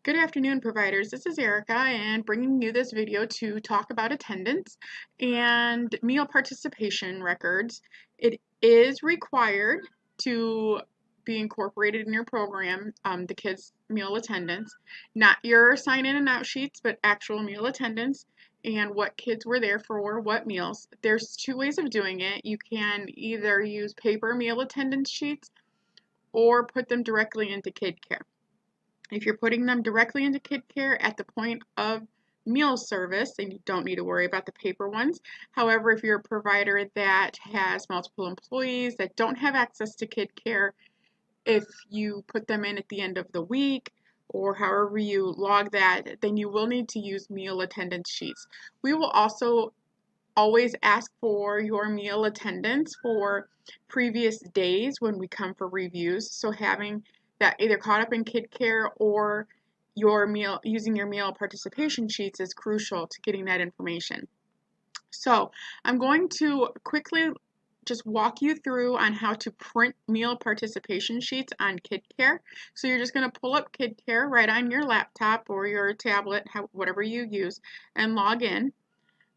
Good afternoon, providers. This is Erica and bringing you this video to talk about attendance and meal participation records. It is required to be incorporated in your program, the kids' meal attendance, not your sign in and out sheets, but actual meal attendance and what kids were there for what meals. There's two ways of doing it. You can either use paper meal attendance sheets or put them directly into KidCare. If you're putting them directly into KidCare at the point of meal service, then you don't need to worry about the paper ones. However, if you're a provider that has multiple employees that don't have access to KidCare, if you put them in at the end of the week or however you log that, then you will need to use meal attendance sheets. We will also always ask for your meal attendance for previous days when we come for reviews. So having that either caught up in KidCare or your meal using your meal participation sheets is crucial to getting that information. So I'm going to quickly just walk you through on how to print meal participation sheets on KidCare. So you're just going to pull up KidCare right on your laptop or your tablet, whatever you use, and log in.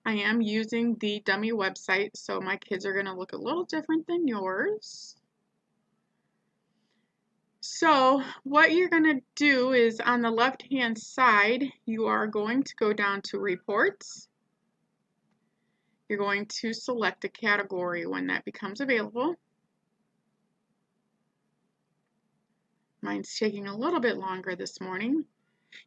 I am using the dummy website, so my kids are going to look a little different than yours. So what you're going to do is on the left-hand side, you are going to go down to Reports. You're going to select a category when that becomes available. Mine's taking a little bit longer this morning.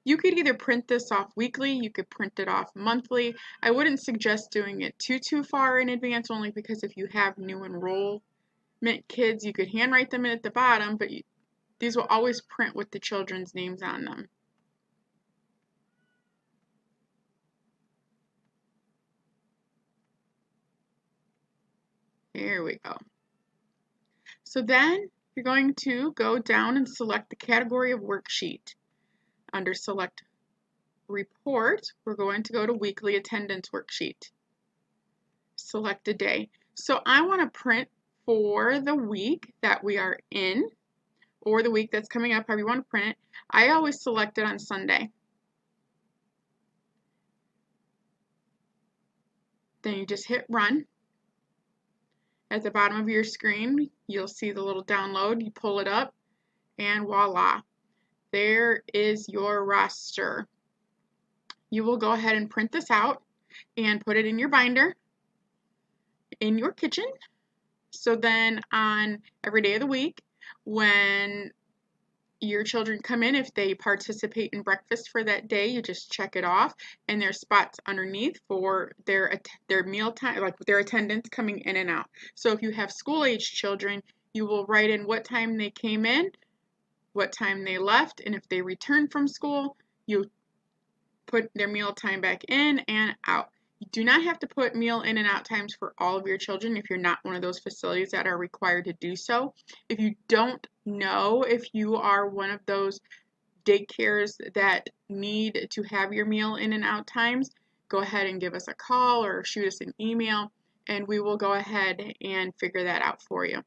You could either print this off weekly, you could print it off monthly. I wouldn't suggest doing it too far in advance, only because if you have new enrollment kids, you could handwrite them in at the bottom, but these will always print with the children's names on them. Here we go. So then you're going to go down and select the category of worksheet. Under Select Report, we're going to go to Weekly Attendance Worksheet. Select a day. So I want to print for the week that we are in, or the week that's coming up, however you want to print it. I always select it on Sunday. Then you just hit Run. At the bottom of your screen, you'll see the little download. You pull it up, and voila. There is your roster. You will go ahead and print this out and put it in your binder in your kitchen. So then on every day of the week, when your children come in, if they participate in breakfast for that day, you just check it off, and there's spots underneath for their meal time, like their attendance coming in and out. So if you have school-age children, you will write in what time they came in, what time they left, and if they returned from school, you put their meal time back in and out. You do not have to put meal in and out times for all of your children if you're not one of those facilities that are required to do so. If you don't know if you are one of those daycares that need to have your meal in and out times, go ahead and give us a call or shoot us an email, and we will go ahead and figure that out for you.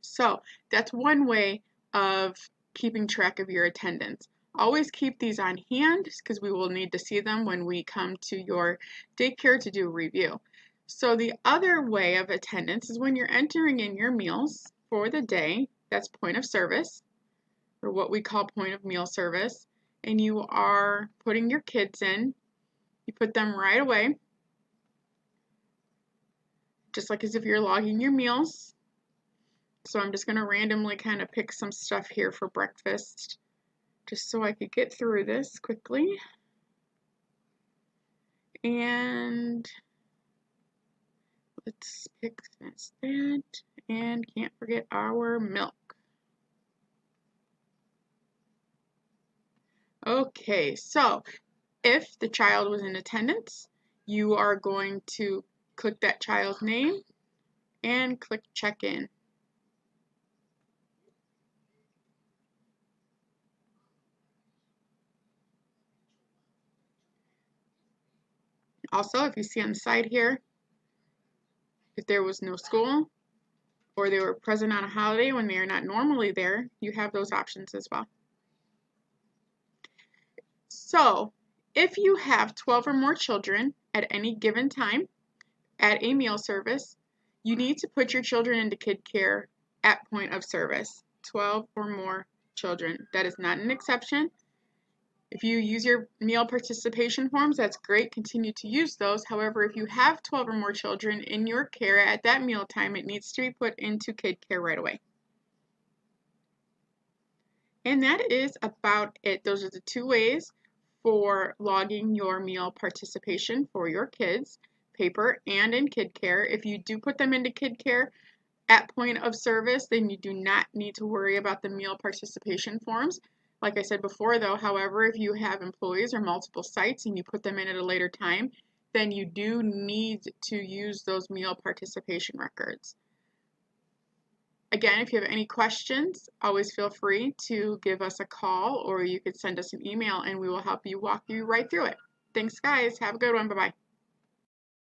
So that's one way of keeping track of your attendance. Always keep these on hand because we will need to see them when we come to your daycare to do a review. So the other way of attendance is when you're entering in your meals for the day, that's point of service, or what we call point of meal service, and you are putting your kids in. You put them right away, just like as if you're logging your meals. So I'm just going to randomly kind of pick some stuff here for breakfast, just so I could get through this quickly. And let's pick that, and can't forget our milk. Okay, so if the child was in attendance, you are going to click that child's name and click check in. Also, if you see on the side here, if there was no school or they were present on a holiday when they are not normally there, you have those options as well. So, if you have 12 or more children at any given time at a meal service, you need to put your children into kid care at point of service. 12 or more children. That is not an exception. If you use your meal participation forms, that's great. Continue to use those. However, if you have 12 or more children in your care at that meal time, it needs to be put into kid care right away. And that is about it. Those are the two ways for logging your meal participation for your kids, paper and in kid care. If you do put them into kid care at point of service, then you do not need to worry about the meal participation forms. Like I said before, though, however, if you have employees or multiple sites and you put them in at a later time, then you do need to use those meal participation records. Again, if you have any questions, always feel free to give us a call, or you could send us an email and we will help you walk you right through it. Thanks, guys. Have a good one. Bye-bye.